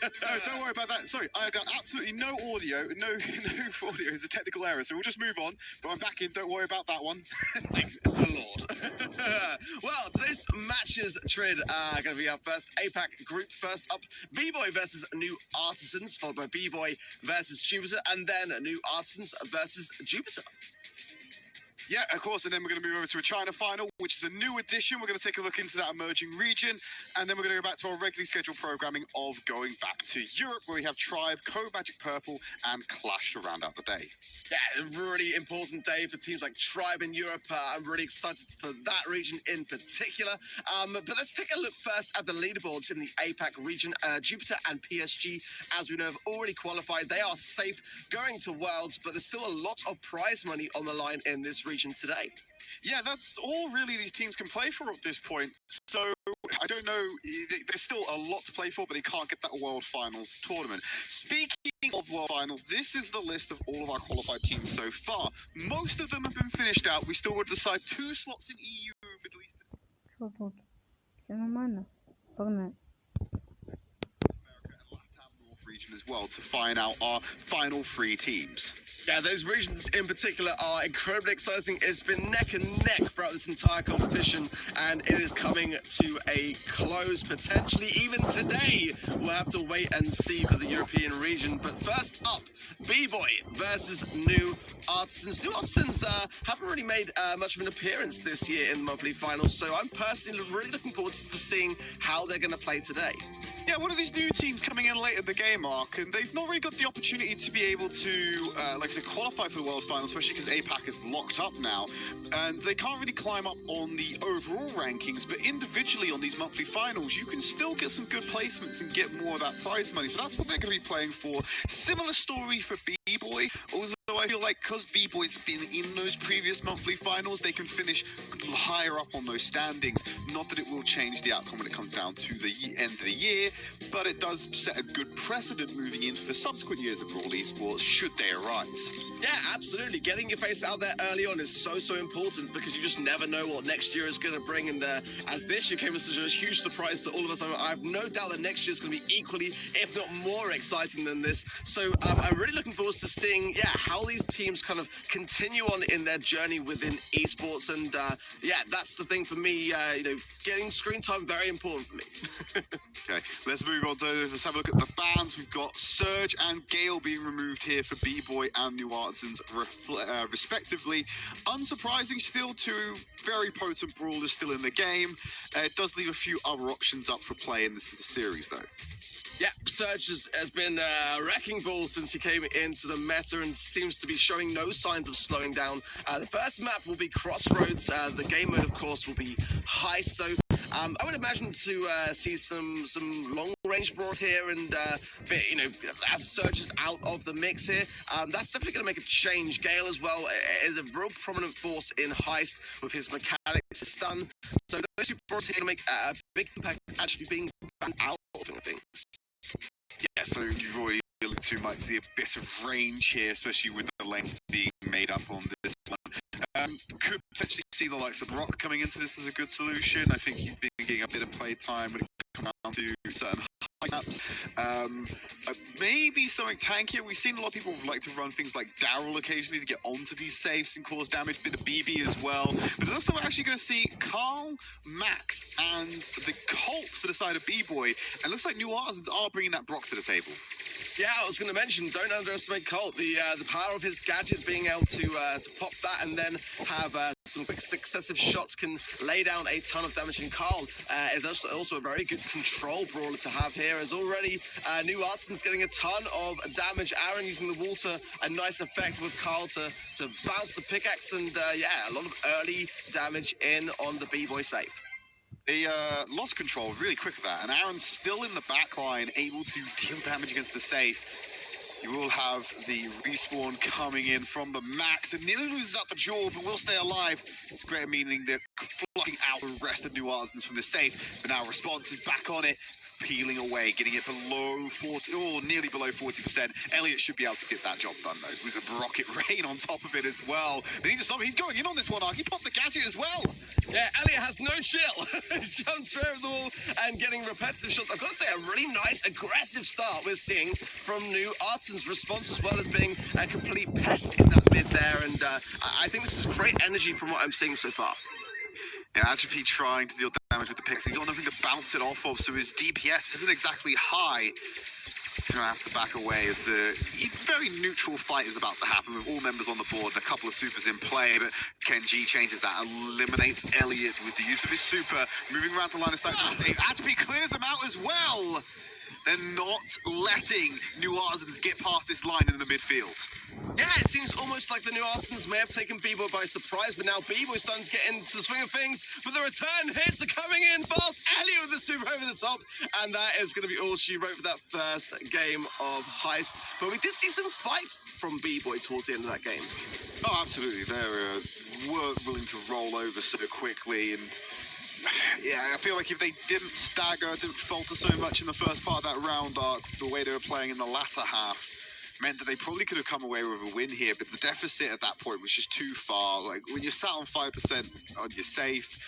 No, don't worry about that. Sorry, I got absolutely no audio. No audio. It's a technical error, so we'll just move on. But I'm back in. Don't worry about that one. Thank the Lord. Well, today's matches, Trid, are going to be our first APAC group. First up, B-Boy versus New Artisans, followed by B-Boy versus Jupiter, and then New Artisans versus Jupiter. Yeah, of course, and then we're going to move over to a China final, which is a new addition. We're going to take a look into that emerging region, and then we're going to go back to our regularly scheduled programming of going back to Europe, where we have Tribe, Code Magic Purple, and Clash to round out the day. Yeah, a really important day for teams like Tribe in Europe. I'm really excited for that region in particular. But let's take a look first at the leaderboards in the APAC region. Jupiter and PSG, as we know, have already qualified. They are safe going to Worlds, but there's still a lot of prize money on the line in this region today. Yeah, that's all really these teams can play for at this point. So I don't know, there's still a lot to play for, but they can't get that World Finals tournament. Speaking of World Finals, this is the list of all of our qualified teams so far. Most of them have been finished out. We still would decide 2 slots in EU, Middle East. Все нормально. Погнали. Region as well to find out our final 3 teams. Yeah, those regions in particular are incredibly exciting. It's been neck and neck throughout this entire competition, and it is coming to a close, potentially even today. We'll have to wait and see for the European region. But first up, B-Boy versus New Artisans. New Artisans haven't really made much of an appearance this year in the monthly finals, so I'm personally really looking forward to seeing how they're going to play today. Yeah, one of these new teams coming in late at the game arc, and they've not really got the opportunity to be able to, like I said, qualify for the World Final, especially because APAC is locked up now, and they can't really climb up on the overall rankings, but individually on these monthly finals, you can still get some good placements and get more of that prize money, so that's what they're going to be playing for. Similar story for B-Boy, although I feel like because B-Boy's been in those previous monthly finals, they can finish higher up on those standings. Not that it will change the outcome when it comes down to the end of the year, but it does set a good precedent moving in for subsequent years of Brawl Esports, should they arise. Yeah, absolutely. Getting your face out there early on is so important, because you just never know what next year is going to bring. And as this year came as such a huge surprise to all of us, I have no doubt that next year is going to be equally, if not more exciting than this. So I'm really looking forward to seeing, how these teams kind of continue on in their journey within esports. And that's the thing for me. Getting screen time, very important for me. Okay, let's move on to let's have a look at the bans. We've got Surge and Gale being removed here for B-Boy and New Artisans respectively. Unsurprising, still 2 very potent brawlers still in the game. It does leave a few other options up for play in this series though. Yeah, Surge has been a wrecking ball since he came into the meta and seems to be showing no signs of slowing down. The first map will be Crossroads. The game mode, of course, will be Heist. So I would imagine to see some long-range brawls here, and as Surge is out of the mix here, that's definitely going to make a change. Gale as well is a real prominent force in Heist with his mechanics, his stun. So those 2 brawls here make a big impact actually being banned out of things. Yeah, so you've already alluded to might see a bit of range here, especially with the length being made up on this one. Could potentially see the likes of Brock coming into this as a good solution. I think he's been getting a bit of play time when it comes down to certain high maps. Maybe something tankier. We've seen a lot of people like to run things like Daryl occasionally to get onto these safes and cause damage, bit of BB as well. But it looks like we're actually going to see Carl, Max, and the Colt for the side of B-Boy. And it looks like New Artisans are bringing that Brock to the table. Yeah, I was going to mention, don't underestimate Colt. The power of his gadget, being able to pop that and then have some quick successive shots can lay down a ton of damage. And Carl is also a very good control brawler to have here. As already New Artisans getting a ton of damage. Aaron using the water, a nice effect with Carl to bounce the pickaxe, and a lot of early damage in on the B-Boy safe. They lost control really quick of that, and Aaron's still in the back line, able to deal damage against the safe. You will have the respawn coming in from the Max, and nearly loses out the jaw, but will stay alive. It's great, meaning they're flushing out the rest of New Artisans from the safe, but now Response is back on it. peeling away, getting it below 40, or nearly below 40%. Elliott should be able to get that job done, though. With a rocket rain on top of it as well. They need to stop. He's going in on this one, Ark. He popped the gadget as well. Yeah, Elliott has no chill. He jumps straight over the wall and getting repetitive shots. I've got to say, a really nice, aggressive start we're seeing from New Arsen's response, as well as being a complete pest in that mid there. And I think this is great energy from what I'm seeing so far. Yeah, Atrophy trying to deal damage with the picks. He's got nothing to bounce it off of, so his DPS isn't exactly high. He's going to have to back away as the very neutral fight is about to happen with all members on the board and a couple of supers in play, but Kenji changes that, eliminates Elliott with the use of his super, moving around the line of sight to the save. Atrophy clears him out as well. They're not letting New Arsens get past this line in the midfield. Yeah, it seems almost like the New Arsens may have taken B-Boy by surprise, but now B-Boy's starting to get into the swing of things. But the return hits are coming in fast. Elliott with the super over the top, and that is going to be all she wrote for that first game of Heist. But we did see some fights from B-Boy towards the end of that game. Oh, absolutely. They weren't willing to roll over so quickly, and yeah, I feel like if they didn't stagger, didn't falter so much in the first part of that round, Ark, the way they were playing in the latter half meant that they probably could have come away with a win here, but the deficit at that point was just too far. Like, when you're sat on 5% on your safe,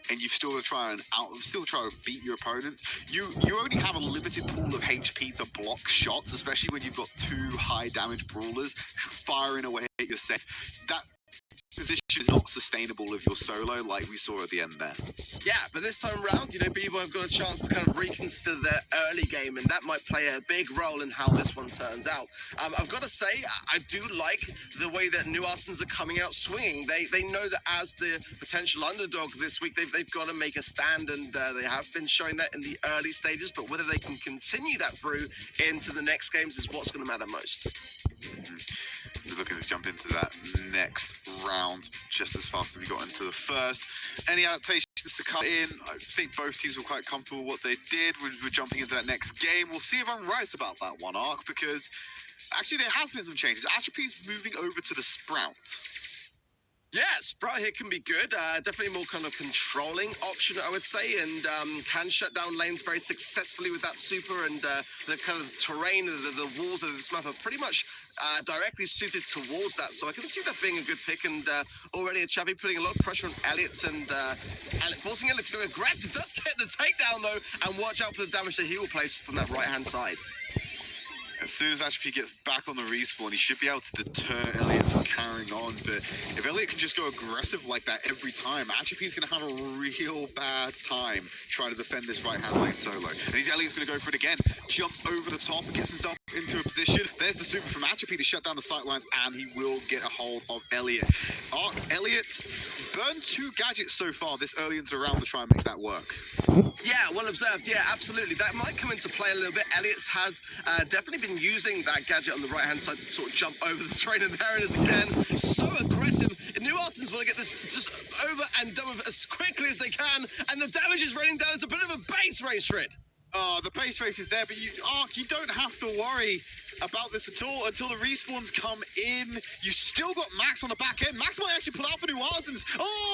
and you've still got to try to beat your opponents, you only have a limited pool of HP to block shots, especially when you've got two high damage brawlers firing away at your safe. That position is not sustainable if you're solo, like we saw at the end there. Yeah, but this time around, you know, B-Boy have got a chance to kind of reconsider their early game, and that might play a big role in how this one turns out. I've got to say, I do like the way that New Arsens are coming out swinging. They know that as the potential underdog this week, they've got to make a stand, and they have been showing that in the early stages, but whether they can continue that through into the next games is what's going to matter most. We're looking to jump into that next round just as fast as we got into the first. Any adaptations to come in? I think both teams were quite comfortable with what they did. We're jumping into that next game. We'll see if I'm right about that one, Ark, because actually there has been some changes. Atrophy's moving over to the Sprout. Yeah, Sprout here can be good. Definitely more kind of controlling option, I would say, and can shut down lanes very successfully with that super, and the kind of terrain, the walls of this map are pretty much directly suited towards that. So I can see that being a good pick, and already a Chappy putting a lot of pressure on Elliott, and forcing Elliott to go aggressive. Does get the takedown, though, and watch out for the damage that he will place from that right-hand side. As soon as Atrophy gets back on the respawn, he should be able to deter Elliott from carrying on. But if Elliott can just go aggressive like that every time, Atrophy's going to have a real bad time trying to defend this right-hand lane solo. And Elliott's going to go for it again. Jumps over the top, gets himself into a position. There's the super from Atrophy to shut down the sightlines, and he will get a hold of Elliott. Ark, Elliott burned 2 gadgets so far this early into the round to try and make that work. Yeah, well observed. Yeah, absolutely. That might come into play a little bit. Elliott has definitely been using that gadget on the right-hand side to sort of jump over the terrain, and there it is again. So aggressive. New Arsens want to get this just over and done with as quickly as they can, and the damage is raining down. It's a bit of a base race, Shred. Oh, the base race is there, but Ark, you don't have to worry about this at all until the respawns come in. You've still got Max on the back end. Max might actually pull out for New Arsens. Oh!